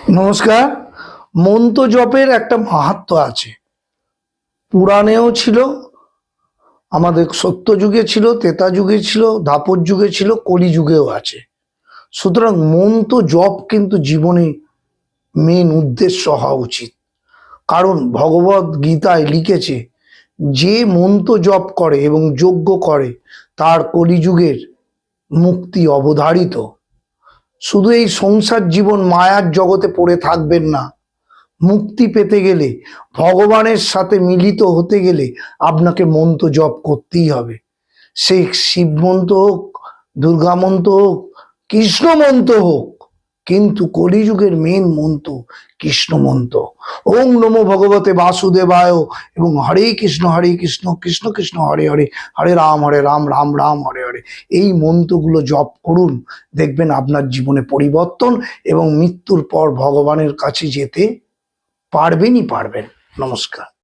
নমস্কার। মন্ত্র জপের একটা মাহাত্ম্য আছে, পুরাণেও ছিল, আমাদের সত্য যুগে ছিল, ত্রেতা যুগে ছিল, দ্বাপর যুগে ছিল, কলি যুগেও আছে। সুতরাং মন্ত্র জপ কিন্তু জীবনে মেন উদ্দেশ্য হওয়া উচিত। কারণ ভগবদ গীতায় লিখেছে, যে মন্ত্র জপ করে এবং যজ্ঞ করে তার কলিযুগের মুক্তি অবধারিত। শুধু এই সংসার জীবন মায়ার জগতে পড়ে থাকবেন না। মুক্তি পেতে গেলে, ভগবানের সাথে মিলিত হতে গেলে আপনাকে মন্ত্র জপ করতেই হবে। সেই শিব মন্ত্র হোক, দুর্গা মন্ত্র হোক, কৃষ্ণ মন্ত্র হোক, কিন্তু কলিযুগের মেন মন্ত্র কৃষ্ণ মন্ত্র। ওং নমো ভগবতে বাসুদেবায় এবং হরে কৃষ্ণ কৃষ্ণ কৃষ্ণ হরে হরে, হরে রাম রাম রাম হরে হরে। এই মন্ত্রগুলো জপ করুন, দেখবেন আপনার জীবনে পরিবর্তন এবং মৃত্যুর পর ভগবানের কাছে যেতে পারবেনই পারবেন। নমস্কার।